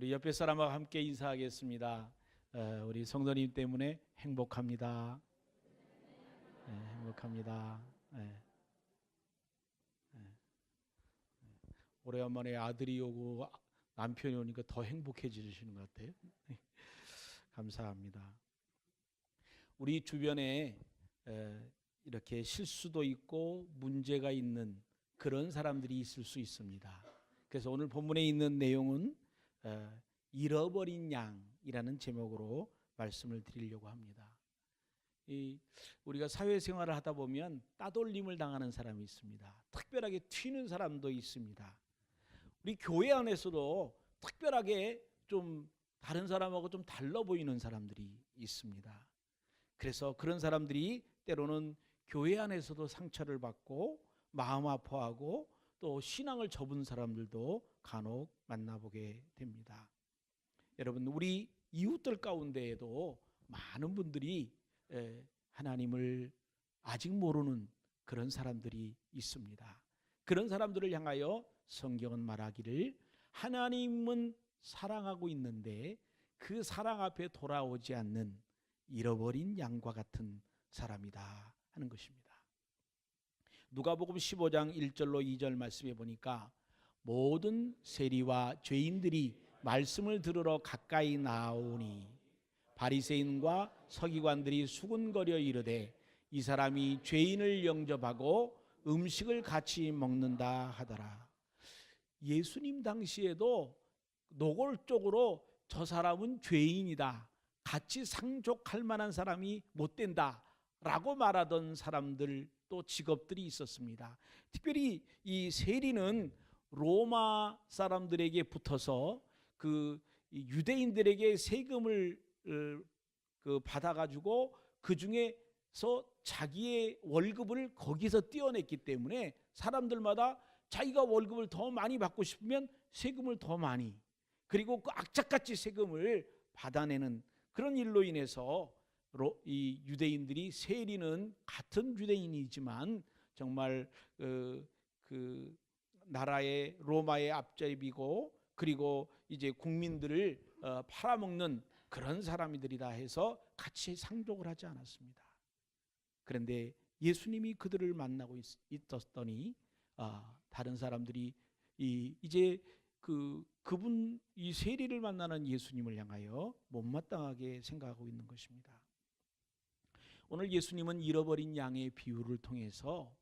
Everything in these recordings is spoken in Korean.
우리 옆에 사람과 함께 인사하겠습니다. 우리 성도님 때문에 행복합니다. 행복합니다. 오래간만에 아들이 오고 남편이 오니까 더 행복해지시는 것 같아요. 감사합니다. 우리 주변에 이렇게 실수도 있고 문제가 있는 그런 사람들이 있을 수 있습니다. 그래서 오늘 본문에 있는 내용은 잃어버린 양이라는 제목으로 말씀을 드리려고 합니다. 우리가 사회생활을 하다 보면 따돌림을 당하는 사람이 있습니다. 특별하게 튀는 사람도 있습니다. 우리 교회 안에서도 특별하게 좀 다른 사람하고 좀 달라 보이는 사람들이 있습니다. 그래서 그런 사람들이 때로는 교회 안에서도 상처를 받고 마음 아파하고 또 신앙을 접은 사람들도 간혹 만나보게 됩니다. 여러분, 우리 이웃들 가운데에도 많은 분들이 하나님을 아직 모르는 그런 사람들이 있습니다. 그런 사람들을 향하여 성경은 말하기를 하나님은 사랑하고 있는데 그 사랑 앞에 돌아오지 않는 잃어버린 양과 같은 사람이다 하는 것입니다. 누가복음 15장 1절로 2절 말씀해 보니까 모든 세리와 죄인들이 말씀을 들으러 가까이 나오니 바리새인과 서기관들이 수군거려 이르되 이 사람이 죄인을 영접하고 음식을 같이 먹는다 하더라. 예수님 당시에도 노골적으로 저 사람은 죄인이다, 같이 상족할 만한 사람이 못 된다 라고 말하던 사람들 또 직업들이 있었습니다. 특별히 이 세리는 로마 사람들에게 붙어서 그 유대인들에게 세금을 받아가지고 그 중에서 자기의 월급을 거기서 떼어냈기 때문에 사람들마다 자기가 월급을 더 많이 받고 싶으면 세금을 더 많이, 그리고 그 악착같이 세금을 받아내는 그런 일로 인해서 이 유대인들이, 세리는 같은 유대인이지만 정말 그 나라의 로마의 앞잡이고 그리고 이제 국민들을 팔아먹는 그런 사람들이다 해서 같이 상종을 하지 않았습니다. 그런데 예수님이 그들을 만나고 있었더니 다른 사람들이 이제 그분 이 세리를 만나는 예수님을 향하여 못마땅하게 생각하고 있는 것입니다. 오늘 예수님은 잃어버린 양의 비유를 통해서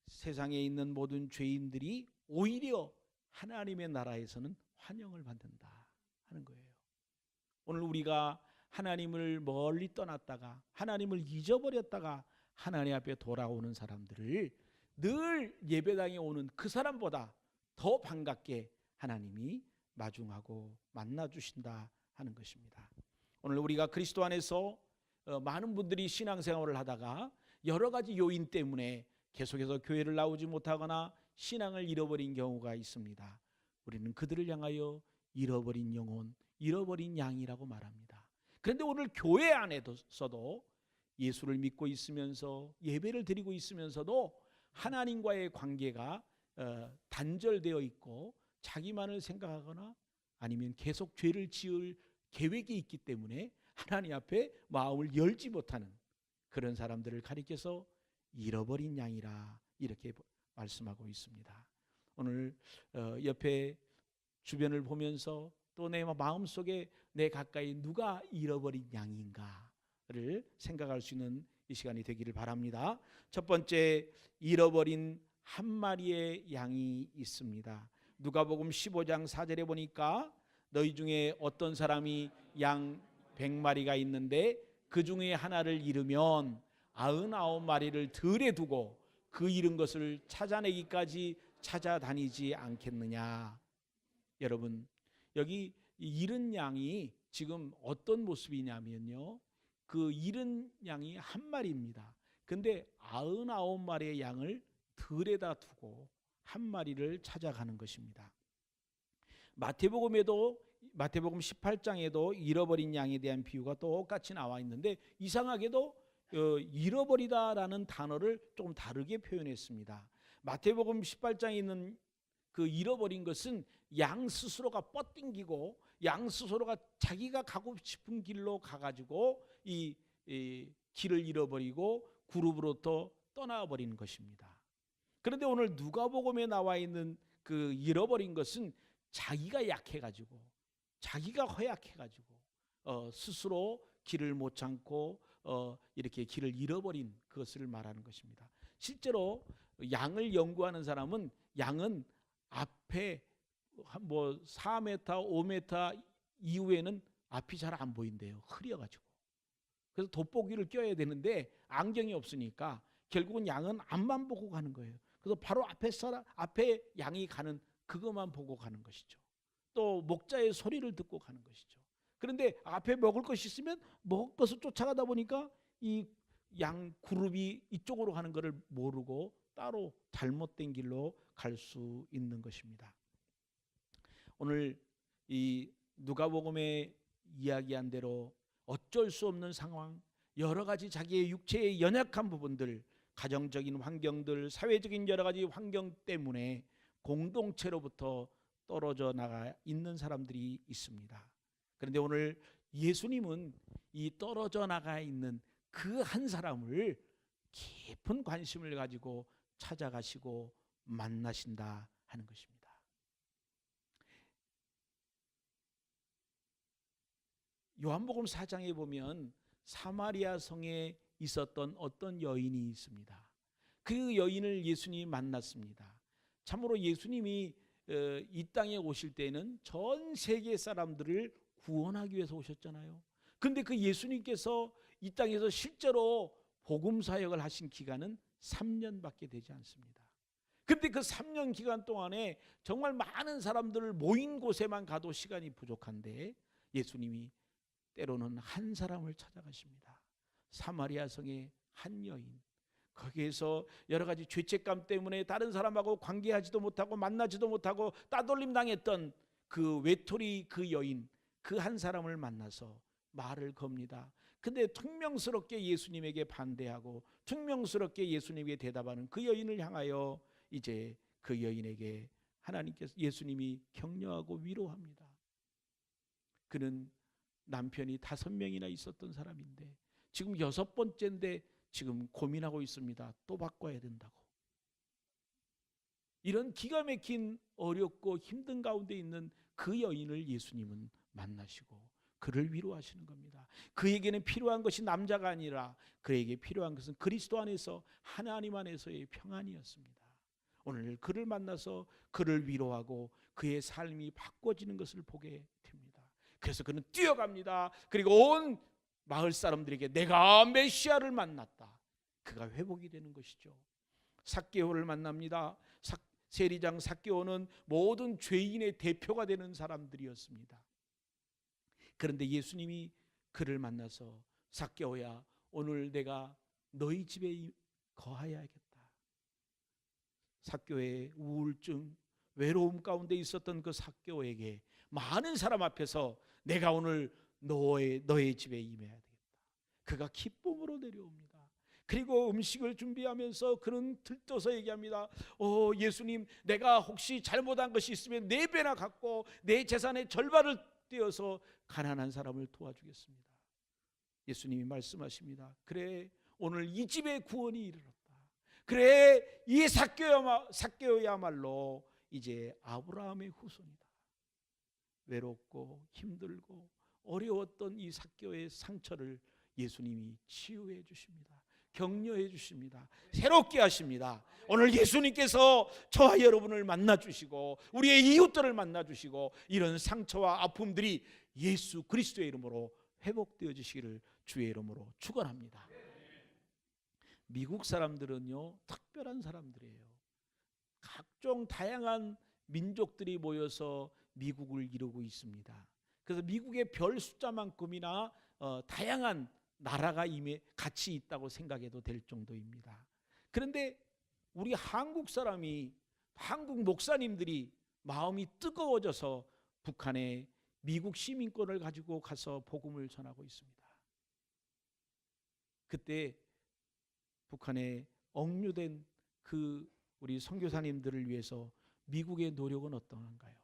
세상에 있는 모든 죄인들이 오히려 하나님의 나라에서는 환영을 받는다 하는 거예요. 오늘 우리가 하나님을 멀리 떠났다가 하나님을 잊어버렸다가 하나님 앞에 돌아오는 사람들을 늘 예배당에 오는 그 사람보다 더 반갑게 하나님이 마중하고 만나주신다 하는 것입니다. 오늘 우리가 그리스도 안에서 많은 분들이 신앙생활을 하다가 여러 가지 요인 때문에 계속해서 교회를 나오지 못하거나 신앙을 잃어버린 경우가 있습니다. 우리는 그들을 향하여 잃어버린 영혼, 잃어버린 양이라고 말합니다. 그런데 오늘 교회 안에서도 예수를 믿고 있으면서 예배를 드리고 있으면서도 하나님과의 관계가 단절되어 있고 자기만을 생각하거나 아니면 계속 죄를 지을 계획이 있기 때문에 하나님 앞에 마음을 열지 못하는 그런 사람들을 가리켜서 잃어버린 양이라 이렇게 말씀하고 있습니다. 오늘 옆에 주변을 보면서 또 내 마음속에 내 가까이 누가 잃어버린 양인가를 생각할 수 있는 이 시간이 되기를 바랍니다. 첫 번째, 잃어버린 한 마리의 양이 있습니다. 누가복음 15장 4절에 보니까 너희 중에 어떤 사람이 양 100마리가 있는데 그 중에 하나를 잃으면 99마리를 들에 두고 그 잃은 것을 찾아내기까지 찾아다니지 않겠느냐. 여러분, 여기 잃은 양이 지금 어떤 모습이냐면요, 그 잃은 양이 한 마리입니다. 근데 99마리의 양을 들에다 두고 한 마리를 찾아가는 것입니다. 마태복음 18장에도 잃어버린 양에 대한 비유가 똑같이 나와 있는데 이상하게도 잃어버리다라는 단어를 조금 다르게 표현했습니다. 마태복음 18장에 있는 그 잃어버린 것은 양 스스로가 뻗당기고 양 스스로가 자기가 가고 싶은 길로 가가지고 이 길을 잃어버리고 그룹으로부터 떠나버리는 것입니다. 그런데 오늘 누가복음에 나와 있는 그 잃어버린 것은 자기가 약해가지고, 자기가 허약해가지고 스스로 길을 못 참고 이렇게 길을 잃어버린 그것을 말하는 것입니다. 실제로 양을 연구하는 사람은 양은 앞에 뭐 4m, 5m 이후에는 앞이 잘 안 보인대요. 흐려가지고. 그래서 돋보기를 껴야 되는데 안경이 없으니까 결국은 양은 앞만 보고 가는 거예요. 그래서 바로 앞에 양이 가는 그것만 보고 가는 것이죠. 또 목자의 소리를 듣고 가는 것이죠. 그런데 앞에 먹을 것이 있으면 먹을 것을 쫓아가다 보니까 이 양 그룹이 이쪽으로 가는 것을 모르고 따로 잘못된 길로 갈 수 있는 것입니다. 오늘 이 누가복음에 이야기한 대로 어쩔 수 없는 상황, 여러 가지 자기의 육체의 연약한 부분들, 가정적인 환경들, 사회적인 여러 가지 환경 때문에 공동체로부터 떨어져 나가 있는 사람들이 있습니다. 그런데 오늘 예수님은 이 떨어져 나가 있는 그 한 사람을 깊은 관심을 가지고 찾아가시고 만나신다 하는 것입니다. 요한복음 4장에 보면 사마리아 성에 있었던 어떤 여인이 있습니다. 그 여인을 예수님이 만났습니다. 참으로 예수님이 이 땅에 오실 때는 전 세계 사람들을 구원하기 위해서 오셨잖아요. 그런데 그 예수님께서 이 땅에서 실제로 복음 사역을 하신 기간은 3년밖에 되지 않습니다. 그런데 그 3년 기간 동안에 정말 많은 사람들을 모인 곳에만 가도 시간이 부족한데 예수님이 때로는 한 사람을 찾아가십니다. 사마리아 성의 한 여인. 거기에서 여러 가지 죄책감 때문에 다른 사람하고 관계하지도 못하고 만나지도 못하고 따돌림 당했던 그 외톨이 그 여인, 그 한 사람을 만나서 말을 겁니다. 근데 퉁명스럽게 예수님에게 반대하고 퉁명스럽게 예수님에게 대답하는 그 여인을 향하여 이제 그 여인에게 하나님께서, 예수님이 격려하고 위로합니다. 그는 남편이 5명이나 있었던 사람인데 지금 6번째인데 지금 고민하고 있습니다. 또 바꿔야 된다고. 이런 기가 막힌 어렵고 힘든 가운데 있는 그 여인을 예수님은 만나시고 그를 위로하시는 겁니다. 그에게는 필요한 것이 남자가 아니라 그에게 필요한 것은 그리스도 안에서, 하나님 안에서의 평안이었습니다. 오늘 그를 만나서 그를 위로하고 그의 삶이 바꿔지는 것을 보게 됩니다. 그래서 그는 뛰어갑니다. 그리고 온 마을 사람들에게 내가 메시아를 만났다. 그가 회복이 되는 것이죠. 삭개오를 만납니다. 세리장 삭개오는 모든 죄인의 대표가 되는 사람들이었습니다. 그런데 예수님이 그를 만나서 삭개오야, 오늘 내가 너희 집에 거하여야겠다. 삭개오의 우울증, 외로움 가운데 있었던 그 삭개오에게 많은 사람 앞에서 내가 오늘 너의 집에 임해야 되겠다. 그가 기쁨으로 내려옵니다. 그리고 음식을 준비하면서 그는 들떠서 얘기합니다. 예수님, 내가 혹시 잘못한 것이 있으면 4배나 갚고 내 재산의 절반을 떼어서 가난한 사람을 도와주겠습니다. 예수님이 말씀하십니다. 그래, 오늘 이 집에 구원이 이르렀다. 그래, 이 삭개오야말로 이제 아브라함의 후손이다. 외롭고 힘들고 어려웠던 이 삭개오의 상처를 예수님이 치유해 주십니다. 격려해 주십니다. 새롭게 하십니다. 오늘 예수님께서 저와 여러분을 만나 주시고 우리의 이웃들을 만나 주시고 이런 상처와 아픔들이 예수 그리스도의 이름으로 회복되어 주시기를 주의 이름으로 축원합니다. 미국 사람들은요, 특별한 사람들이에요. 각종 다양한 민족들이 모여서 미국을 이루고 있습니다. 그래서 미국의 별 숫자만큼이나 다양한 나라가 이미 같이 있다고 생각해도 될 정도입니다. 그런데 우리 한국 사람이, 한국 목사님들이 마음이 뜨거워져서 북한에 미국 시민권을 가지고 가서 복음을 전하고 있습니다. 그때 북한에 억류된 그 우리 선교사님들을 위해서 미국의 노력은 어떠한가요?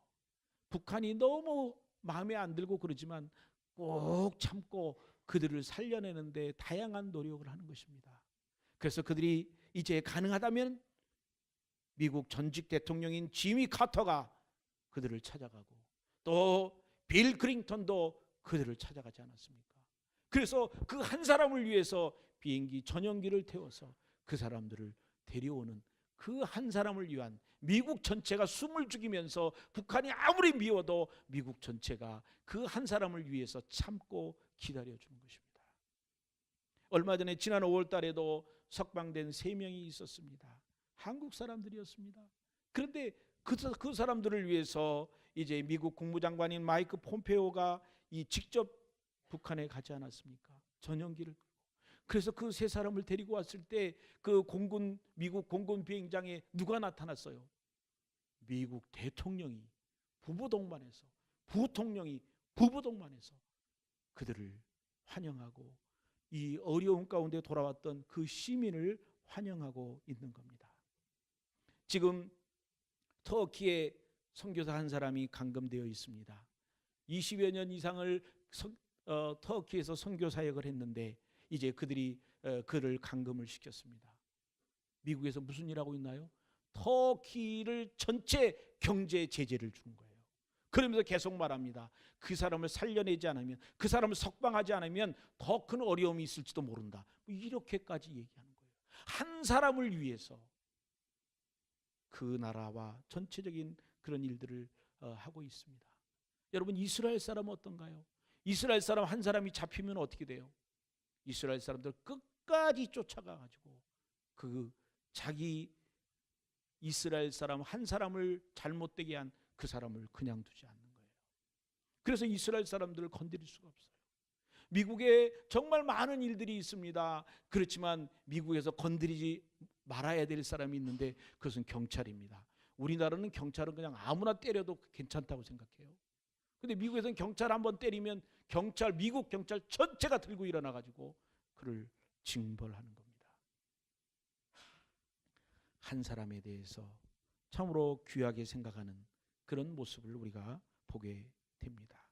북한이 너무 마음에 안 들고 그러지만 꼭 참고 그들을 살려내는데 다양한 노력을 하는 것입니다. 그래서 그들이 이제 가능하다면 미국 전직 대통령인 지미 카터가 그들을 찾아가고 또 빌 클린턴도 그들을 찾아가지 않았습니까? 그래서 그 한 사람을 위해서 비행기 전용기를 태워서 그 사람들을 데려오는 그 한 사람을 위한, 미국 전체가 숨을 죽이면서 북한이 아무리 미워도 미국 전체가 그 한 사람을 위해서 참고 기다려주는 것입니다. 얼마 전에 지난 5월 달에도 석방된 3명이 있었습니다. 한국 사람들이었습니다. 그런데 그 사람들을 위해서 이제 미국 국무장관인 마이크 폼페오가 직접 북한에 가지 않았습니까? 전용기를. 그래서 그 3사람을 데리고 왔을 때 그 미국 공군 비행장에 누가 나타났어요? 미국 대통령이 부부동반해서, 부통령이 부부동반해서 그들을 환영하고 이 어려운 가운데 돌아왔던 그 시민을 환영하고 있는 겁니다. 지금 터키에 선교사 한 사람이 감금되어 있습니다. 20여 년 이상을 터키에서 선교 사역을 했는데 이제 그들이 그를 감금을 시켰습니다. 미국에서 무슨 일 하고 있나요? 터키를 전체 경제 제재를 주는 거예요. 그러면서 계속 말합니다. 그 사람을 살려내지 않으면, 그 사람을 석방하지 않으면 더 큰 어려움이 있을지도 모른다. 이렇게까지 얘기하는 거예요. 한 사람을 위해서 그 나라와 전체적인 그런 일들을 하고 있습니다. 여러분, 이스라엘 사람은 어떤가요? 이스라엘 사람 한 사람이 잡히면 어떻게 돼요? 이스라엘 사람들 끝까지 쫓아가가지고 자기 이스라엘 사람 한 사람을 잘못되게 한 그 사람을 그냥 두지 않는 거예요. 그래서 이스라엘 사람들을 건드릴 수가 없어요. 미국에 정말 많은 일들이 있습니다. 그렇지만 미국에서 건드리지 말아야 될 사람이 있는데 그것은 경찰입니다. 우리나라는 경찰은 그냥 아무나 때려도 괜찮다고 생각해요. 근데 미국에서는 경찰 한번 때리면 미국 경찰 전체가 들고 일어나가지고 그를 징벌하는 겁니다. 한 사람에 대해서 참으로 귀하게 생각하는 그런 모습을 우리가 보게 됩니다.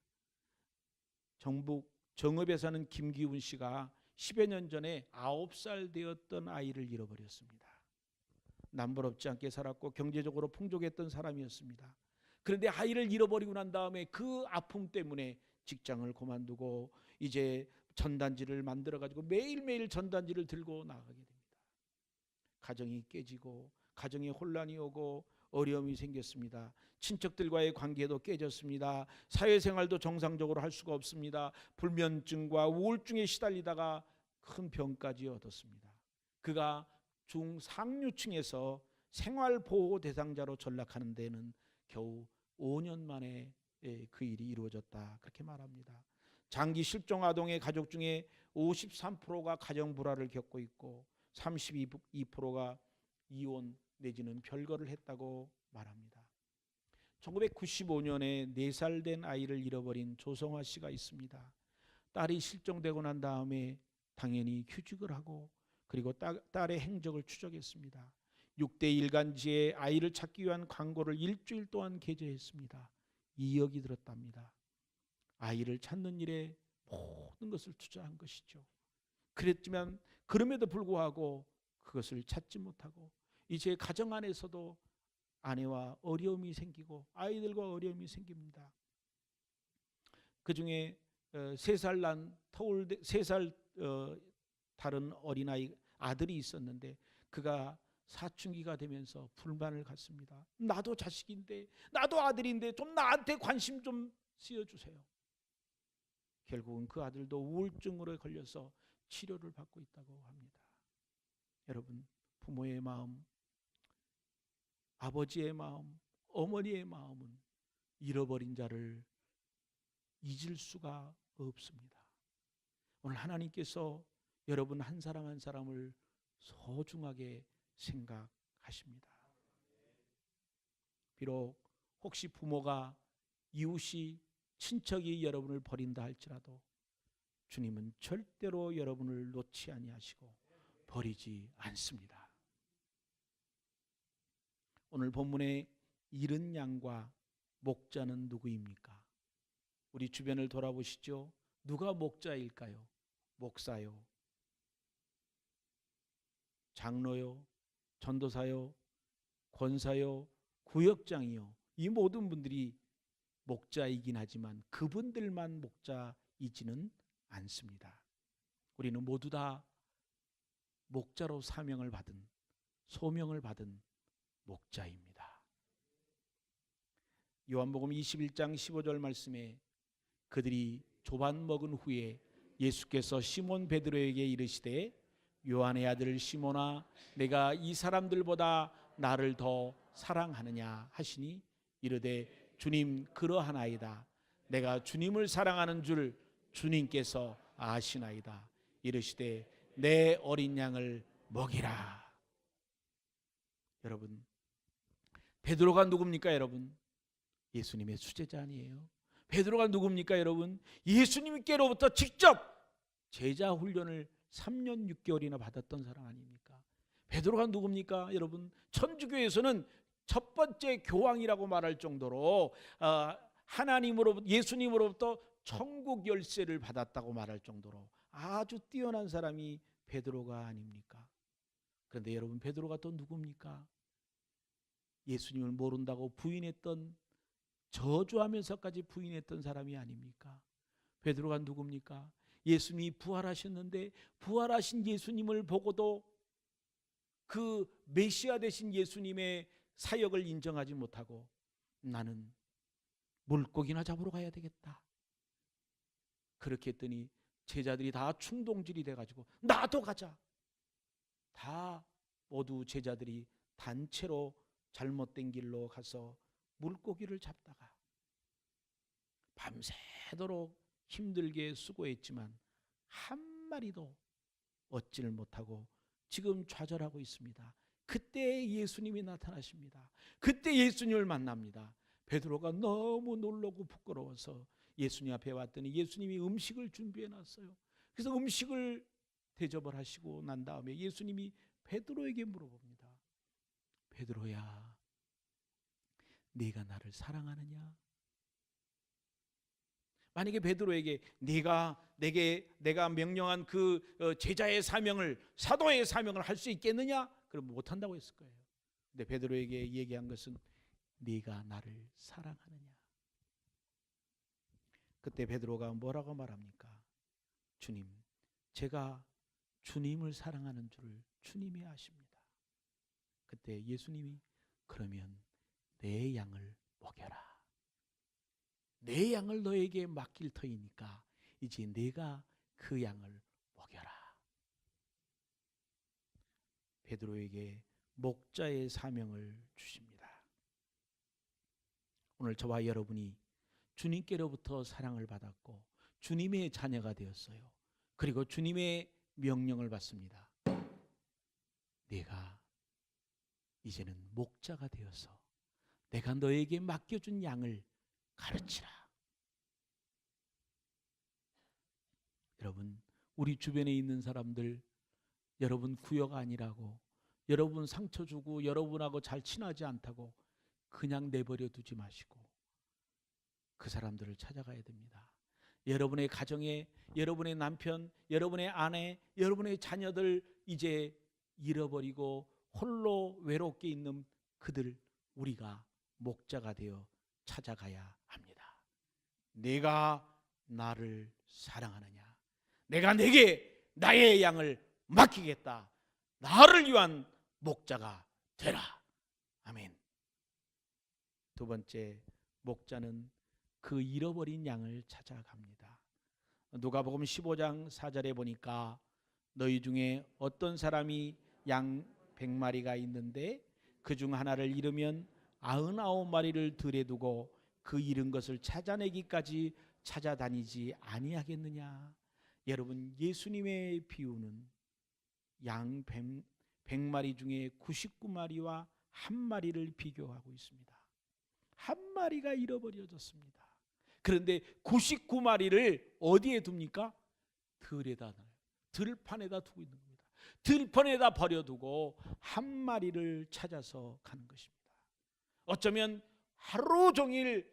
정읍에 사는 김기훈 씨가 10여 년 전에 9살 되었던 아이를 잃어버렸습니다. 남부럽지 않게 살았고 경제적으로 풍족했던 사람이었습니다. 그런데 아이를 잃어버리고 난 다음에 그 아픔 때문에 직장을 그만두고 이제 전단지를 만들어가지고 매일매일 전단지를 들고 나가게 됩니다. 가정이 깨지고 가정에 혼란이 오고 어려움이 생겼습니다. 친척들과의 관계도 깨졌습니다. 사회생활도 정상적으로 할 수가 없습니다. 불면증과 우울증에 시달리다가 큰 병까지 얻었습니다. 그가 중상류층에서 생활보호 대상자로 전락하는 데는 겨우 5년 만에 그 일이 이루어졌다, 그렇게 말합니다. 장기 실종 아동의 가족 중에 53%가 가정 불화를 겪고 있고 32%가 이혼 내지는 별거를 했다고 말합니다. 1995년에 4살 된 아이를 잃어버린 조성화 씨가 있습니다. 딸이 실종되고 난 다음에 당연히 휴직을 하고 그리고 딸의 행적을 추적했습니다. 6대 일간지에 아이를 찾기 위한 광고를 일주일 동안 게재했습니다. 2억이 들었답니다. 아이를 찾는 일에 모든 것을 투자한 것이죠. 그랬지만 그럼에도 불구하고 그것을 찾지 못하고 이제 가정 안에서도 아내와 어려움이 생기고 아이들과 어려움이 생깁니다. 그중에 3살 다른 어린아이 아들이 있었는데 그가 사춘기가 되면서 불만을 갖습니다. 나도 자식인데, 나도 아들인데 좀 나한테 관심 좀 쓰여주세요. 결국은 그 아들도 우울증으로 걸려서 치료를 받고 있다고 합니다. 여러분, 부모의 마음, 아버지의 마음, 어머니의 마음은 잃어버린 자를 잊을 수가 없습니다. 오늘 하나님께서 여러분 한 사람 한 사람을 소중하게 생각하십니다. 비록 혹시 부모가, 이웃이, 친척이 여러분을 버린다 할지라도 주님은 절대로 여러분을 놓지 아니하시고 버리지 않습니다. 오늘 본문의 잃은 양과 목자는 누구입니까? 우리 주변을 돌아보시죠. 누가 목자일까요? 목사요, 장로요, 전도사요, 권사요, 구역장이요. 이 모든 분들이 목자이긴 하지만 그분들만 목자이지는 않습니다. 우리는 모두 다 목자로 사명을 받은, 소명을 받은 목자입니다. 요한복음 21장 15절 말씀에 그들이 조반 먹은 후에 예수께서 시몬 베드로에게 이르시되 요한의 아들 시몬아 내가 이 사람들보다 나를 더 사랑하느냐 하시니 이르되 주님 그러하나이다. 내가 주님을 사랑하는 줄 주님께서 아시나이다. 이르시되 내 어린 양을 먹이라. 여러분, 베드로가 누굽니까 여러분? 예수님의 수제자 아니에요? 베드로가 누굽니까 여러분? 예수님께로부터 직접 제자 훈련을 3년 6개월이나 받았던 사람 아닙니까? 베드로가 누굽니까 여러분? 천주교에서는 첫 번째 교황이라고 말할 정도로 하나님으로부터, 예수님으로부터 천국 열쇠를 받았다고 말할 정도로 아주 뛰어난 사람이 베드로가 아닙니까? 그런데 여러분, 베드로가 또 누굽니까? 예수님을 모른다고 부인했던, 저주하면서까지 부인했던 사람이 아닙니까? 베드로가 누굽니까? 예수님이 부활하셨는데 부활하신 예수님을 보고도 그 메시아 되신 예수님의 사역을 인정하지 못하고 나는 물고기나 잡으러 가야 되겠다. 그렇게 했더니 제자들이 다 충동질이 돼가지고 나도 가자. 다 모두 제자들이 단체로 잘못된 길로 가서 물고기를 잡다가 밤새도록 힘들게 수고했지만 한 마리도 얻지를 못하고 지금 좌절하고 있습니다. 그때 예수님이 나타나십니다. 그때 예수님을 만납니다. 베드로가 너무 놀라고 부끄러워서 예수님 앞에 왔더니 예수님이 음식을 준비해 놨어요. 그래서 음식을 대접을 하시고 난 다음에 예수님이 베드로에게 물어봅니다. 베드로야, 네가 나를 사랑하느냐? 만약에 베드로에게 내가 명령한 그 제자의 사명을, 사도의 사명을 할 수 있겠느냐? 그럼 못한다고 했을 거예요. 근데 베드로에게 얘기한 것은 네가 나를 사랑하느냐? 그때 베드로가 뭐라고 말합니까? 주님, 제가 주님을 사랑하는 줄을 주님이 아십니다. 그때 예수님이 그러면 내 양을 먹여라. 내 양을 너에게 맡길 터이니까 이제 내가 그 양을 먹여라. 베드로에게 목자의 사명을 주십니다. 오늘 저와 여러분이 주님께로부터 사랑을 받았고 주님의 자녀가 되었어요. 그리고 주님의 명령을 받습니다. 내가 이제는 목자가 되어서 내가 너에게 맡겨준 양을 가르치라. 여러분, 우리 주변에 있는 사람들, 여러분 구역 아니라고, 여러분 상처 주고 여러분하고 잘 친하지 않다고 그냥 내버려 두지 마시고 그 사람들을 찾아가야 됩니다. 여러분의 가정에 여러분의 남편, 여러분의 아내, 여러분의 자녀들 이제 잃어버리고 홀로 외롭게 있는 그들, 우리가 목자가 되어 찾아가야 합니다. 내가 나를 사랑하느냐? 내가 내게 나의 양을 맡기겠다. 나를 위한 목자가 되라. 아멘. 두 번째, 목자는 그 잃어버린 양을 찾아갑니다. 누가복음 15장 4절에 보니까 너희 중에 어떤 사람이 양 100마리가 있는데 그 중 하나를 잃으면 99마리를 들에 두고 그 잃은 것을 찾아내기까지 찾아다니지 아니하겠느냐. 여러분, 예수님의 비유는 양 100마리 중에 99마리와 한 마리를 비교하고 있습니다. 한 마리가 잃어버려졌습니다. 그런데 99마리를 어디에 둡니까? 들에다 놔요. 들판에다 두고 있는 겁니다. 들판에다 버려두고 한 마리를 찾아서 가는 것입니다. 어쩌면 하루 종일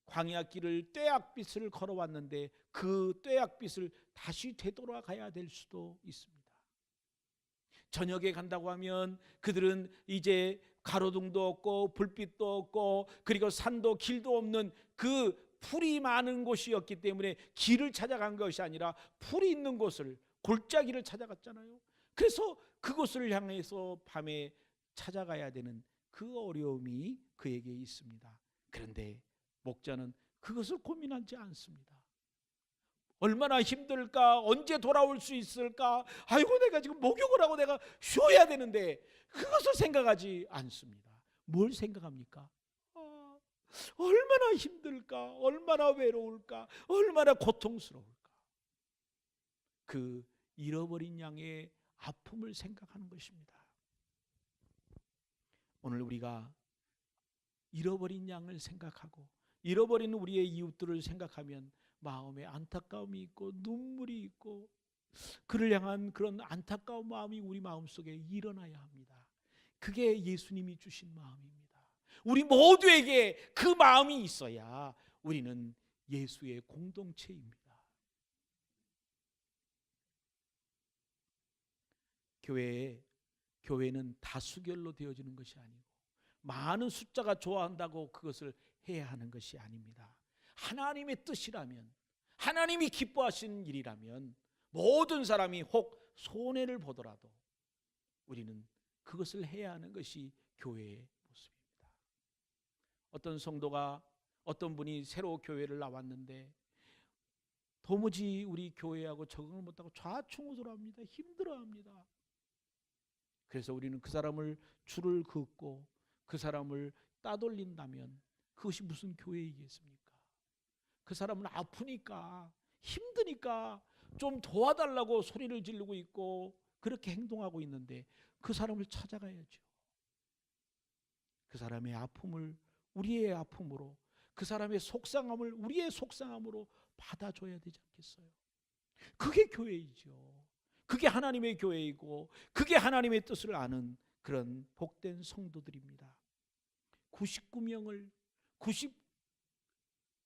광야길을 떼약빛을 걸어왔는데 그 떼약빛을 다시 되돌아가야 될 수도 있습니다. 저녁에 간다고 하면 그들은 이제 가로등도 없고 불빛도 없고 그리고 산도 길도 없는 그 풀이 많은 곳이었기 때문에 길을 찾아간 것이 아니라 풀이 있는 곳을, 골짜기를 찾아갔잖아요. 그래서 그곳을 향해서 밤에 찾아가야 되는 그 어려움이 그에게 있습니다. 그런데 목자는 그것을 고민하지 않습니다. 얼마나 힘들까? 언제 돌아올 수 있을까? 아이고, 내가 지금 목욕을 하고 내가 쉬어야 되는데 그것을 생각하지 않습니다. 뭘 생각합니까? 얼마나 힘들까? 얼마나 외로울까? 얼마나 고통스러울까? 그 잃어버린 양의 아픔을 생각하는 것입니다. 오늘 우리가 잃어버린 양을 생각하고 잃어버린 우리의 이웃들을 생각하면 마음에 안타까움이 있고 눈물이 있고 그를 향한 그런 안타까운 마음이 우리 마음속에 일어나야 합니다. 그게 예수님이 주신 마음입니다. 우리 모두에게 그 마음이 있어야 우리는 예수의 공동체입니다. 교회는 다수결로 되어지는 것이 아니고 많은 숫자가 좋아한다고 그것을 해야 하는 것이 아닙니다. 하나님의 뜻이라면, 하나님이 기뻐하시는 일이라면 모든 사람이 혹 손해를 보더라도 우리는 그것을 해야 하는 것이 교회의 모습입니다. 어떤 성도가, 어떤 분이 새로 교회를 나왔는데 도무지 우리 교회하고 적응을 못하고 좌충우돌합니다. 힘들어합니다. 그래서 우리는 그 사람을 줄을 긋고 그 사람을 따돌린다면 그것이 무슨 교회이겠습니까? 그 사람은 아프니까, 힘드니까 좀 도와달라고 소리를 지르고 있고 그렇게 행동하고 있는데 그 사람을 찾아가야죠. 그 사람의 아픔을 우리의 아픔으로, 그 사람의 속상함을 우리의 속상함으로 받아줘야 되지 않겠어요? 그게 교회이죠. 그게 하나님의 교회이고 그게 하나님의 뜻을 아는 그런 복된 성도들입니다. 99명을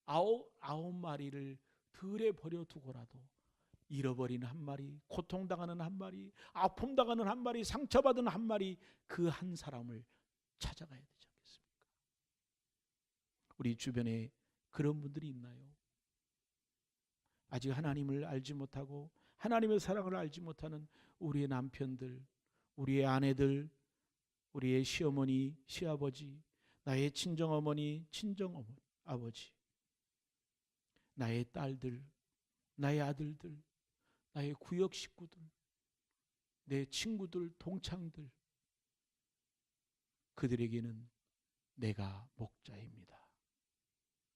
99마리를 들에 버려두고라도 잃어버린 한 마리, 고통당하는 한 마리, 아픔당하는 한 마리, 상처받은 한 마리, 그 한 사람을 찾아가야 되지 않겠습니까? 우리 주변에 그런 분들이 있나요? 아직 하나님을 알지 못하고 하나님의 사랑을 알지 못하는 우리의 남편들, 우리의 아내들, 우리의 시어머니, 시아버지, 나의 친정어머니, 친정아버지, 나의 딸들, 나의 아들들, 나의 구역 식구들, 내 친구들, 동창들, 그들에게는 내가 목자입니다.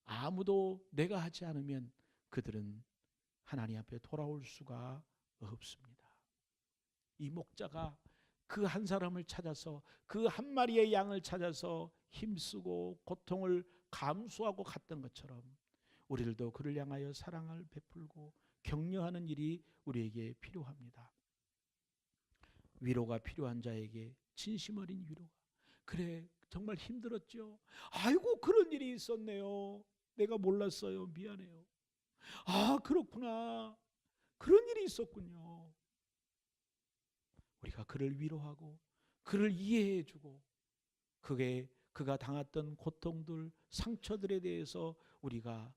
아무도 내가 하지 않으면 그들은 하나님 앞에 돌아올 수가 없습니다. 이 목자가 그 한 사람을 찾아서, 그 한 마리의 양을 찾아서 힘쓰고 고통을 감수하고 갔던 것처럼 우리들도 그를 향하여 사랑을 베풀고 격려하는 일이 우리에게 필요합니다. 위로가 필요한 자에게 진심 어린 위로가, 그래 정말 힘들었죠. 아이고 그런 일이 있었네요. 내가 몰랐어요. 미안해요. 아 그렇구나. 그런 일이 있었군요. 우리가 그를 위로하고 그를 이해해주고 그가 당했던 고통들, 상처들에 대해서 우리가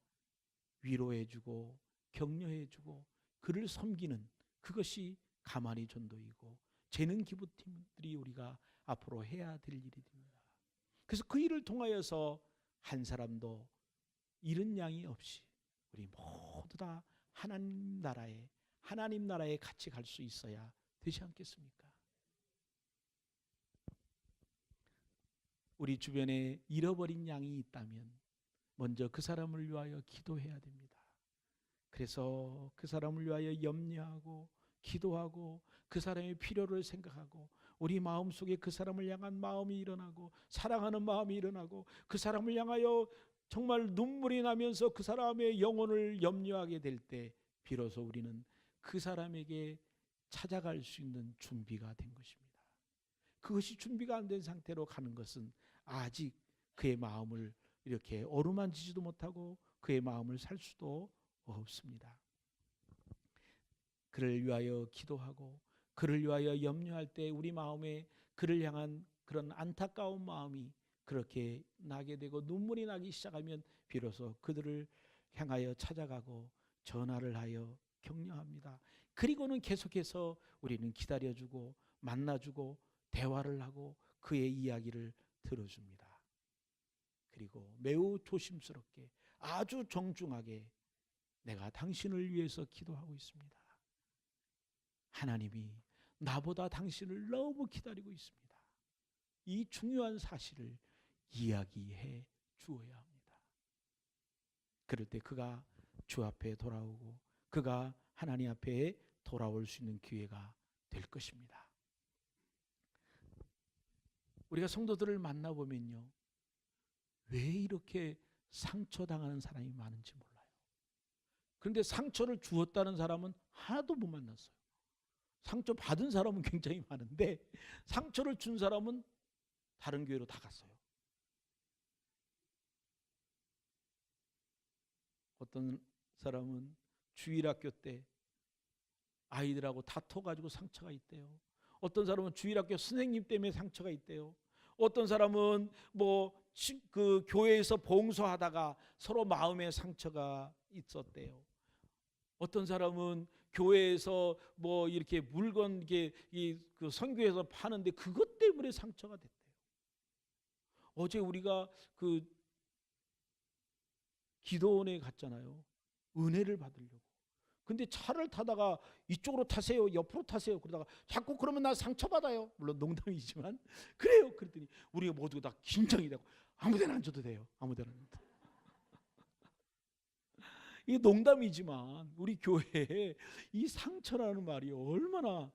위로해주고 격려해주고 그를 섬기는, 그것이 가만히 전도이고 재능 기부팀들이 우리가 앞으로 해야 될 일입니다. 그래서 그 일을 통하여서 한 사람도 잃은 양이 없이 우리 모두 다 하나님 나라에 같이 갈 수 있어야 되지 않겠습니까? 우리 주변에 잃어버린 양이 있다면 먼저 그 사람을 위하여 기도해야 됩니다. 그래서 그 사람을 위하여 염려하고 기도하고 그 사람의 필요를 생각하고 우리 마음속에 그 사람을 향한 마음이 일어나고 사랑하는 마음이 일어나고 그 사람을 향하여 정말 눈물이 나면서 그 사람의 영혼을 염려하게 될 때 비로소 우리는 그 사람에게 찾아갈 수 있는 준비가 된 것입니다. 그것이 준비가 안 된 상태로 가는 것은 아직 그의 마음을 이렇게 어루만지지도 못하고 그의 마음을 살 수도 없습니다. 그를 위하여 기도하고 그를 위하여 염려할 때 우리 마음에 그를 향한 그런 안타까운 마음이 그렇게 나게 되고 눈물이 나기 시작하면 비로소 그들을 향하여 찾아가고 전화를 하여 격려합니다. 그리고는 계속해서 우리는 기다려주고 만나주고 대화를 하고 그의 이야기를 들어줍니다. 그리고 매우 조심스럽게 아주 정중하게 내가 당신을 위해서 기도하고 있습니다. 하나님이 나보다 당신을 너무 기다리고 있습니다. 이 중요한 사실을 이야기해 주어야 합니다. 그럴 때 그가 주 앞에 돌아오고 그가 하나님 앞에 돌아올 수 있는 기회가 될 것입니다. 우리가 성도들을 만나보면요, 왜 이렇게 상처당하는 사람이 많은지 몰라요. 그런데 상처를 주었다는 사람은 하나도 못 만났어요. 상처 받은 사람은 굉장히 많은데 상처를 준 사람은 다른 교회로 다 갔어요. 어떤 사람은 주일학교 때 아이들하고 다퉈가지고 상처가 있대요. 어떤 사람은 주일학교 선생님 때문에 상처가 있대요. 어떤 사람은 그 교회에서 봉사하다가 서로 마음의 상처가 있었대요. 어떤 사람은 교회에서 이렇게 물건 그 선교에서 파는데 그것 때문에 상처가 됐대요. 어제 우리가 그 기도원에 갔잖아요. 은혜를 받으려고. 근데 차를 타다가 이쪽으로 타세요, 옆으로 타세요. 그러다가 자꾸 그러면 나 상처받아요. 물론 농담이지만 그래요. 그랬더니 우리가 모두 다 긴장이 되고 아무데나 앉아도 돼요. 아무데나 앉아도. 이게 농담이지만 우리 교회에 이 상처라는 말이 얼마나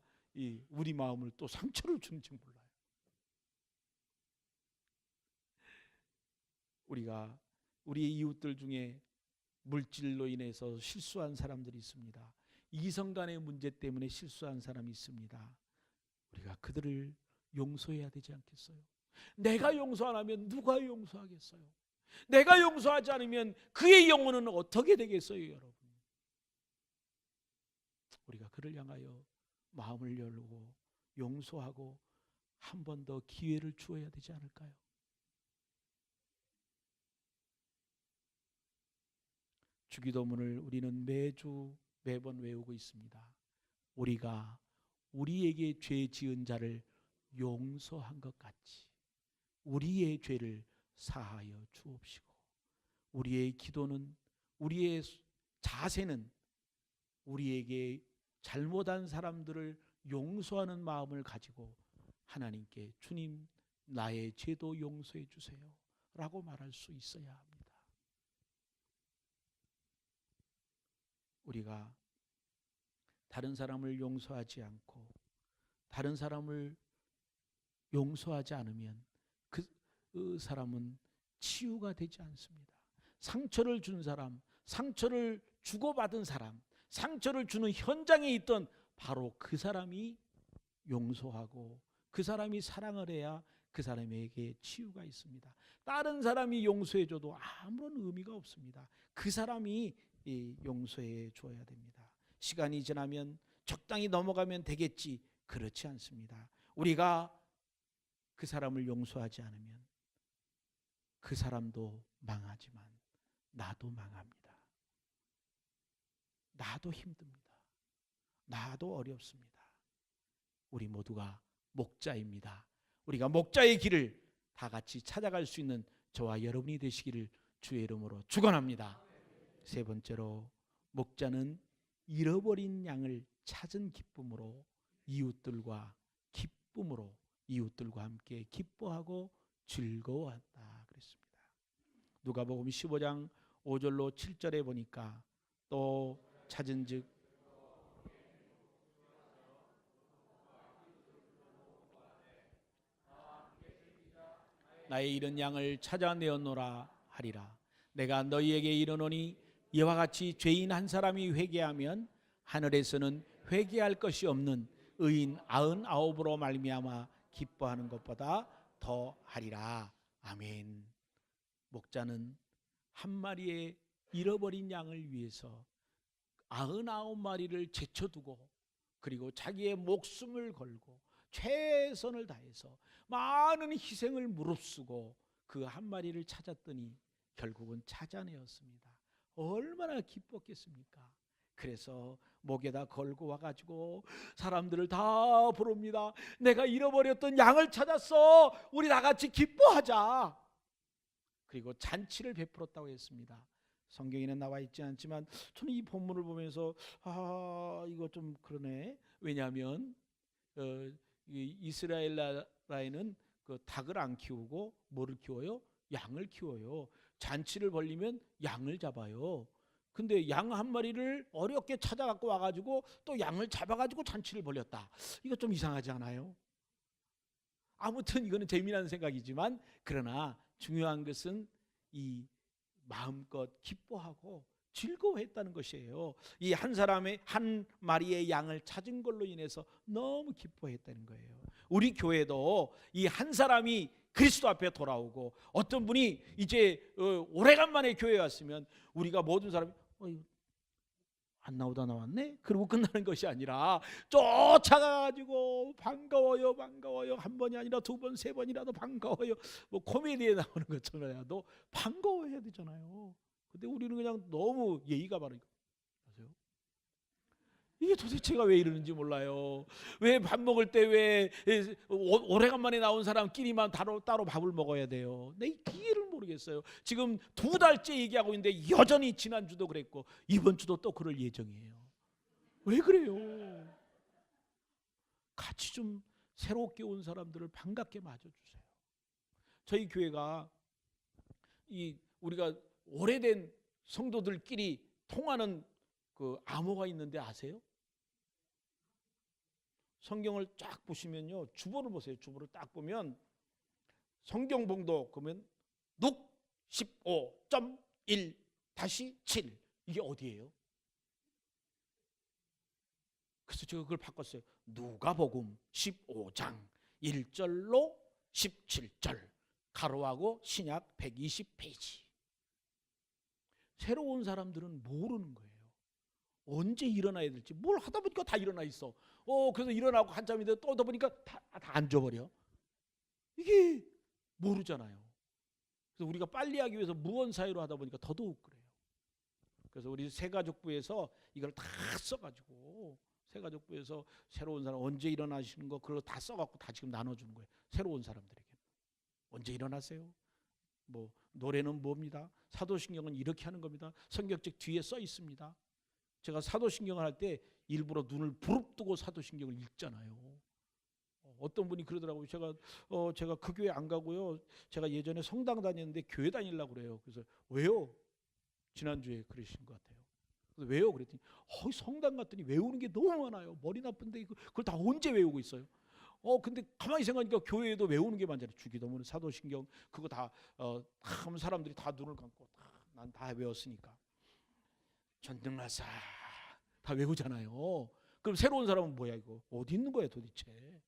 우리 마음을 또 상처를 주는지 몰라요. 우리가 우리 이웃들 중에 물질로 인해서 실수한 사람들이 있습니다. 이성 간의 문제 때문에 실수한 사람이 있습니다. 우리가 그들을 용서해야 되지 않겠어요? 내가 용서 안 하면 누가 용서하겠어요? 내가 용서하지 않으면 그의 영혼은 어떻게 되겠어요, 여러분? 우리가 그를 향하여 마음을 열고 용서하고 한 번 더 기회를 주어야 되지 않을까요? 주기도문을 우리는 매번 외우고 있습니다. 우리가 우리에게 죄 지은 자를 용서한 것 같이 우리의 죄를 사하여 주옵시고, 우리의 기도는, 우리의 자세는 라우리에게 잘못한 사람들을 용서하는 마음을 가지고 하나님께 주님 나의 죄도 용서해 주세요 라고 말할 수 있어야 합니다. 우리가 다른 사람을 용서하지 않고 다른 사람을 용서하지 않으면 그 사람은 치유가 되지 않습니다. 상처를 준 사람, 상처를 주고받은 사람, 상처를 주는 현장에 있던 바로 그 사람이 용서하고 그 사람이 사랑을 해야 그 사람에게 치유가 있습니다. 다른 사람이 용서해줘도 아무런 의미가 없습니다. 그 사람이 용서해 줘야 됩니다. 시간이 지나면 적당히 넘어가면 되겠지, 그렇지 않습니다. 우리가 그 사람을 용서하지 않으면 그 사람도 망하지만 나도 망합니다. 나도 힘듭니다. 나도 어렵습니다. 우리 모두가 목자입니다. 우리가 목자의 길을 다 같이 찾아갈 수 있는 저와 여러분이 되시기를 주의 이름으로 축원합니다. 세 번째로, 목자는 잃어버린 양을 찾은 기쁨으로 이웃들과 함께 기뻐하고 즐거워한다 그랬습니다. 누가복음 15장 5절로 7절에 보니까 또 찾은즉 나의 잃은 양을 찾아내었노라 하리라. 내가 너희에게 이르노니 이와 같이 죄인 한 사람이 회개하면 하늘에서는 회개할 것이 없는 의인 99으로 말미암아 기뻐하는 것보다 더 하리라. 아멘. 목자는 한 마리의 잃어버린 양을 위해서 99마리를 제쳐두고 그리고 자기의 목숨을 걸고 최선을 다해서 많은 희생을 무릅쓰고 그 한 마리를 찾았더니 결국은 찾아내었습니다. 얼마나 기뻤겠습니까? 그래서 목에다 걸고 와가지고 사람들을 다 부릅니다. 내가 잃어버렸던 양을 찾았어. 우리 다 같이 기뻐하자. 그리고 잔치를 베풀었다고 했습니다. 성경에는 나와 있지 않지만 저는 이 본문을 보면서 이거 좀 그러네. 왜냐하면 이스라엘 나라에는 그 닭을 안 키우고 뭐를 키워요? 양을 키워요. 잔치를 벌리면 양을 잡아요. 근데 양 한 마리를 어렵게 찾아갖고 와가지고 또 양을 잡아가지고 잔치를 벌였다. 이거 좀 이상하지 않아요? 아무튼 이거는 재미난 생각이지만 그러나 중요한 것은 이 마음껏 기뻐하고 즐거워했다는 것이에요. 이 한 사람의 한 마리의 양을 찾은 걸로 인해서 너무 기뻐했다는 거예요. 우리 교회도 이 한 사람이 그리스도 앞에 돌아오고 어떤 분이 이제 오래간만에 교회에 왔으면 우리가 모든 사람이 안 나오다 나왔네? 그러고 끝나는 것이 아니라 쫓아가가지고 반가워요 반가워요, 한 번이 아니라 두 번, 세 번이라도 반가워요. 뭐 코미디에 나오는 것처럼라도 반가워해야 되잖아요. 근데 우리는 그냥 너무 예의가 바르니까 아세요? 이게 도대체가 왜 이러는지 몰라요. 왜 밥 먹을 때 왜 오래간만에 나온 사람끼리만 따로 밥을 먹어야 돼요? 내 이해를 모르겠어요. 지금 2달째 얘기하고 있는데 여전히 지난주도 그랬고 이번 주도 또 그럴 예정이에요. 왜 그래요? 같이 좀 새롭게 온 사람들을 반갑게 맞아주세요. 저희 교회가 우리가 오래된 성도들끼리 통하는 그 암호가 있는데 아세요? 성경을 쫙 보시면요, 주보를 보세요. 주보를 딱 보면 성경봉독 그러면 룩 15.1-7 이게 어디예요? 그래서 제가 그걸 바꿨어요. 누가복음 15장 1절로 17절 가로하고 신약 120페이지. 새로운 사람들은 모르는 거예요. 언제 일어나야 될지. 뭘 하다 보니까 다 일어나 있어. 그래서 일어나고 한참 있는데 또 오다 보니까 다 앉아버려. 이게 모르잖아요. 그래서 우리가 빨리 하기 위해서 무언 사유로 하다 보니까 더더욱 그래요. 그래서 우리 새가족부에서 이걸 다 써가지고 새가족부에서 새로운 사람 언제 일어나시는 거 그걸 다 써갖고 다 지금 나눠주는 거예요. 새로운 사람들에게 언제 일어나세요? 뭐 노래는 뭡니다. 사도신경은 이렇게 하는 겁니다. 성경책 뒤에 써 있습니다. 제가 사도신경을 할 때 일부러 눈을 부릅뜨고 사도신경을 읽잖아요. 어떤 분이 그러더라고요. 제가 그 교회 안 가고요. 제가 예전에 성당 다녔는데 교회 다니려고 그래요. 그래서 왜요? 지난주에 그러신 것 같아요. 그래서 왜요? 그랬더니 성당 갔더니 외우는 게 너무 많아요. 머리 나쁜데 그걸 다 언제 외우고 있어요? 근데 가만히 생각하니까 교회에도 외우는 게 많잖아요. 주기도문, 사도신경 그거 다 사람들이 다 눈을 감고 난 다 외웠으니까. 전등나사 다 외우잖아요. 그럼 새로운 사람은 뭐야 이거? 어디 있는 거야 도대체?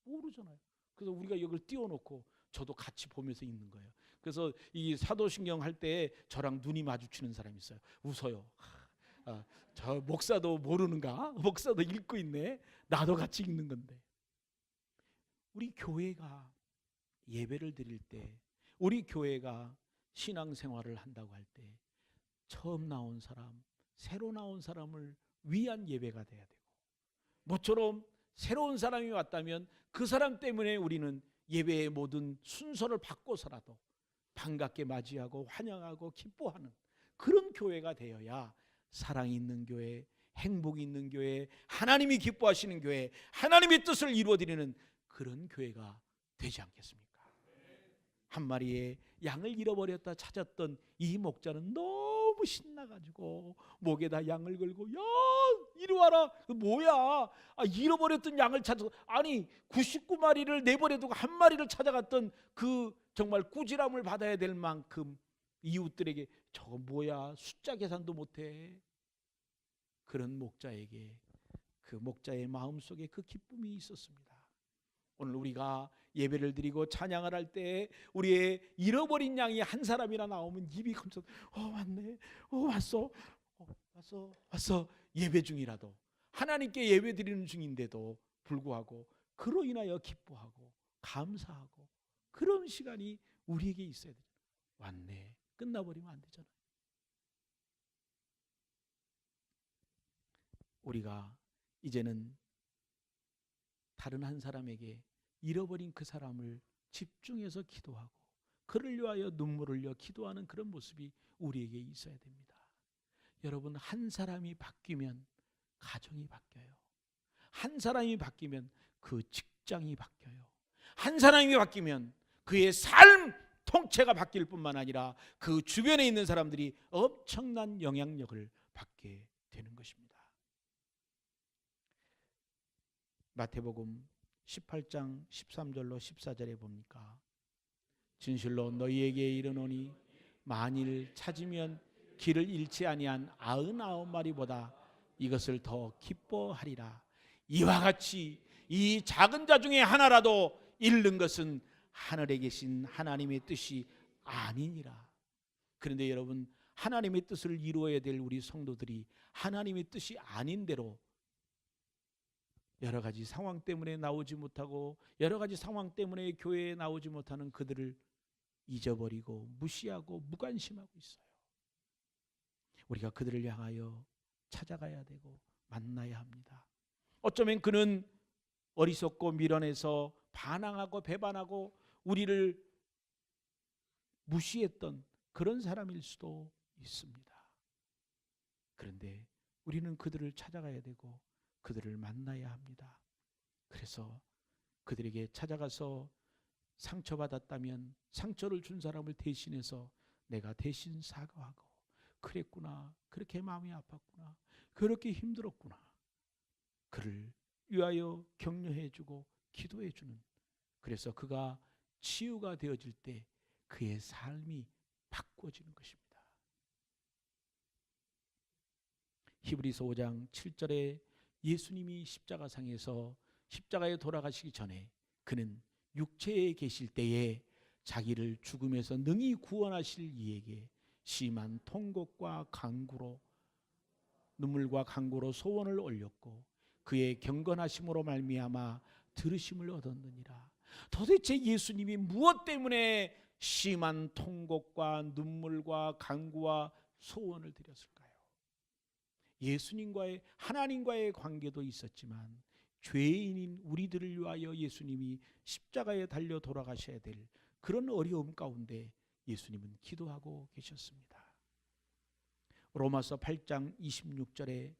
모르잖아요. 그래서 우리가 이걸 띄워놓고 저도 같이 보면서 읽는 거예요. 그래서 이 사도신경 할 때 저랑 눈이 마주치는 사람이 있어요. 웃어요. 저 목사도 모르는가? 목사도 읽고 있네. 나도 같이 읽는 건데. 우리 교회가 예배를 드릴 때, 우리 교회가 신앙생활을 한다고 할 때 처음 나온 사람, 새로 나온 사람을 위한 예배가 돼야 되고, 모처럼 새로운 사람이 왔다면 그 사람 때문에 우리는 예배의 모든 순서를 바꿔서라도 반갑게 맞이하고 환영하고 기뻐하는 그런 교회가 되어야 사랑이 있는 교회, 행복이 있는 교회, 하나님이 기뻐하시는 교회, 하나님의 뜻을 이루어드리는 그런 교회가 되지 않겠습니까? 한 마리의 양을 잃어버렸다 찾았던 이 목자는 너무 신나가지고 목에다 양을 걸고, 야 이리 와라. 뭐야, 잃어버렸던 양을 찾아서, 아니 99마리를 내버려두고 한 마리를 찾아갔던 그 정말 꾸지람을 받아야 될 만큼 이웃들에게 저거 뭐야, 숫자 계산도 못해. 그런 목자에게 그 목자의 마음속에 그 기쁨이 있었습니다. 오늘 우리가 예배를 드리고 찬양을 할 때 우리의 잃어버린 양이 한 사람이나 나오면 입이 감싸 왔네, 왔어, 왔어. 예배 중이라도, 하나님께 예배 드리는 중인데도 불구하고 그로 인하여 기뻐하고 감사하고 그런 시간이 우리에게 있어야 되잖아요. 왔네, 끝나버리면 안 되잖아요. 우리가 이제는 다른 한 사람에게 잃어버린 그 사람을 집중해서 기도하고 그를 위하여 눈물을 흘려 기도하는 그런 모습이 우리에게 있어야 됩니다. 여러분, 한 사람이 바뀌면 가정이 바뀌어요. 한 사람이 바뀌면 그 직장이 바뀌어요. 한 사람이 바뀌면 그의 삶 통째가 바뀔 뿐만 아니라 그 주변에 있는 사람들이 엄청난 영향력을 받게 되는 것입니다. 마태복음 18장 13절로 14절에 보니까 진실로 너희에게 이르노니 만일 찾으면 길을 잃지 아니한 99마리보다 이것을 더 기뻐하리라. 이와 같이 이 작은 자 중에 하나라도 잃는 것은 하늘에 계신 하나님의 뜻이 아니니라. 그런데 여러분, 하나님의 뜻을 이루어야 될 우리 성도들이 하나님의 뜻이 아닌 대로 여러 가지 상황 때문에 나오지 못하고 여러 가지 상황 때문에 교회에 나오지 못하는 그들을 잊어버리고 무시하고 무관심하고 있어요. 우리가 그들을 향하여 찾아가야 되고 만나야 합니다. 어쩌면 그는 어리석고 미련해서 반항하고 배반하고 우리를 무시했던 그런 사람일 수도 있습니다. 그런데 우리는 그들을 찾아가야 되고 그들을 만나야 합니다. 그래서 그들에게 찾아가서 상처받았다면 상처를 준 사람을 대신해서 내가 대신 사과하고, 그랬구나, 그렇게 마음이 아팠구나, 그렇게 힘들었구나, 그를 위하여 격려해주고 기도해주는, 그래서 그가 치유가 되어질 때 그의 삶이 바꿔지는 것입니다. 히브리서 5장 7절에 예수님이 십자가상에서 십자가에 돌아가시기 전에 그는 육체에 계실 때에 자기를 죽음에서 능히 구원하실 이에게 심한 통곡과 간구로, 눈물과 간구로 소원을 올렸고 그의 경건하심으로 말미암아 들으심을 얻었느니라. 도대체 예수님이 무엇 때문에 심한 통곡과 눈물과 간구와 소원을 드렸을까요? 예수님과의, 하나님과의 관계도 있었지만 죄인인 우리들을 위하여 예수님이 십자가에 달려 돌아가셔야 될 그런 어려움 가운데 예수님은 기도하고 계셨습니다. 로마서 8장 26절에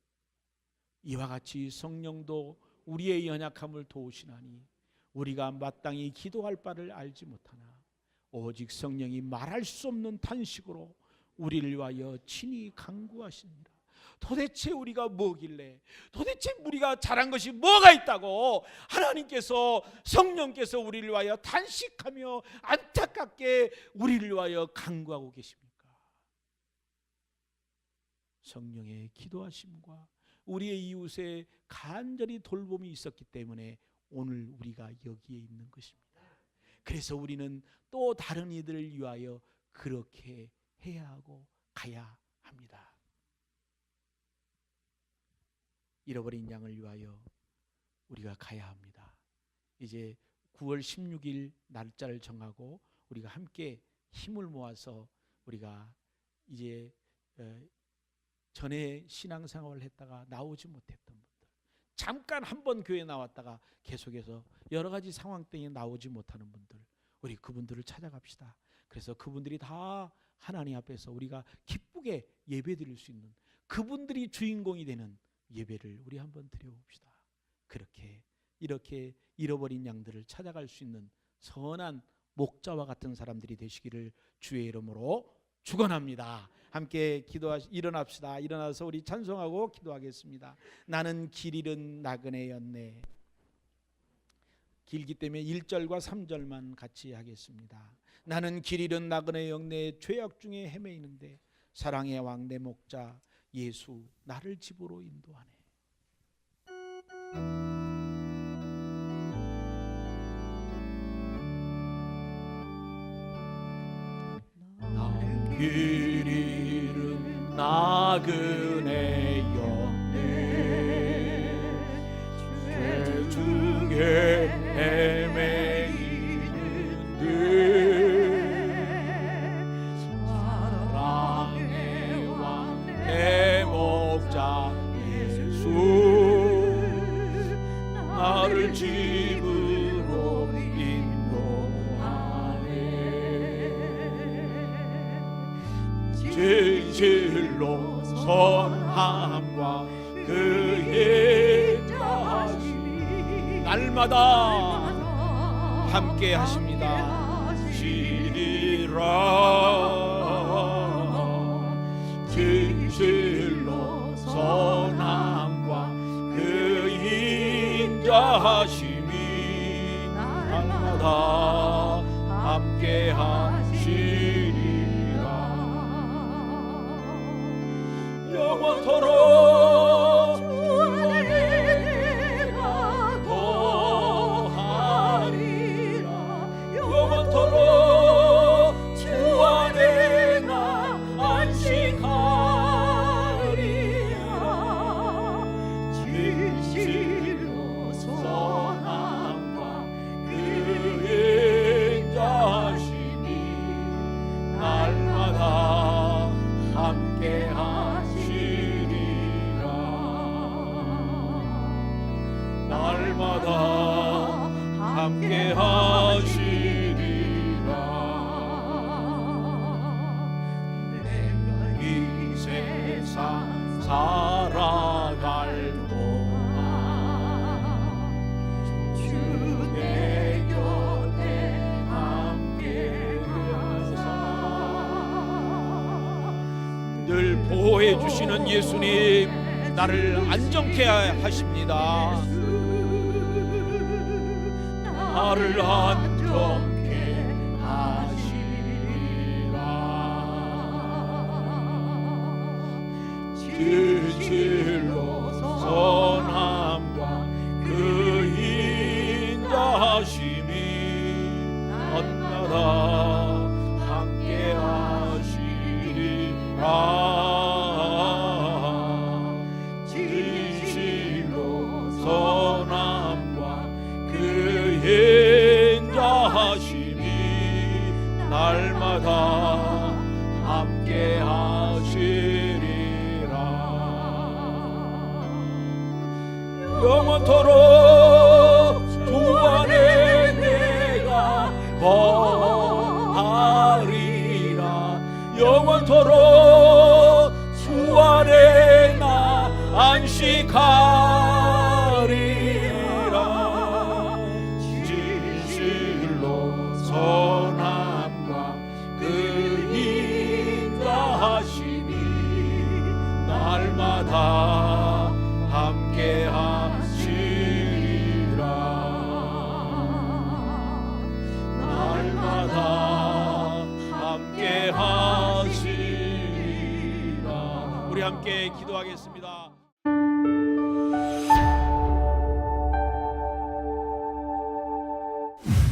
이와 같이 성령도 우리의 연약함을 도우시나니 우리가 마땅히 기도할 바를 알지 못하나 오직 성령이 말할 수 없는 탄식으로 우리를 위하여 친히 간구하시니라. 도대체 우리가 뭐길래, 도대체 우리가 잘한 것이 뭐가 있다고 하나님께서, 성령께서 우리를 위하여 탄식하며 안타깝게 우리를 위하여 간구하고 계십니까? 성령의 기도하심과 우리의 이웃의 간절히 돌봄이 있었기 때문에 오늘 우리가 여기에 있는 것입니다. 그래서 우리는 또 다른 이들을 위하여 그렇게 해야 하고 가야 합니다. 잃어버린 양을 위하여 우리가 가야 합니다. 이제 9월 16일 날짜를 정하고 우리가 함께 힘을 모아서 우리가 이제 전에 신앙생활을 했다가 나오지 못했던 분들, 잠깐 한번 교회 나왔다가 계속해서 여러 가지 상황 때문에 나오지 못하는 분들, 우리 그분들을 찾아갑시다. 그래서 그분들이 다 하나님 앞에서 우리가 기쁘게 예배드릴 수 있는, 그분들이 주인공이 되는 예배를 우리 한번 드려봅시다. 그렇게 이렇게 잃어버린 양들을 찾아갈 수 있는 선한 목자와 같은 사람들이 되시기를 주의 이름으로 축원합니다. 함께 일어납시다. 일어나서 우리 찬송하고 기도하겠습니다. 나는 길 잃은 나그네였네. 길기 때문에 1절과 3절만 같이 하겠습니다. 나는 길 잃은 나그네였네. 죄악 중에 헤매이는데 사랑의 왕 내 목자 예수 나를 집으로 인도하네. 길 잃은 나그네였네. 죄 중에 헤매이는데 사랑의 왕 내 목자 예수 나를 집으로 인도하네. 진실로 선함과 그의 자심이 날마다 함께 하십니다. 시리라 진실로 선함과 그 인자하심이 날마다 함께 하시리라. 영원토록 주 안에 내가 거하리라. 영원토록 주 안에 나 안식하리라. 진실로 선함과 그의 인자하심이 날마다 함께 하시리라. 날마다 함께 하시리라. 이 세상 살아갈 동안 주 내 곁에 함께 하사 늘 보호해 주시는 예수님, 나를 안정케 하십니다. 나를 안정케 하시리라. 진실로 선함과 그 인자하심이 언제나 함께 하시리라. 진실로 선함과 그 인자하심이 날마다 함께 하시리라. 영원토록 주 안에 내가 거하리라. 영원토록 주 안에 나 안식하리라. 진실로 선함과 그 인자하심이 날마다 함께 하시리라. 날마다 함께 하시리라. 우리 함께 기도하겠습니다.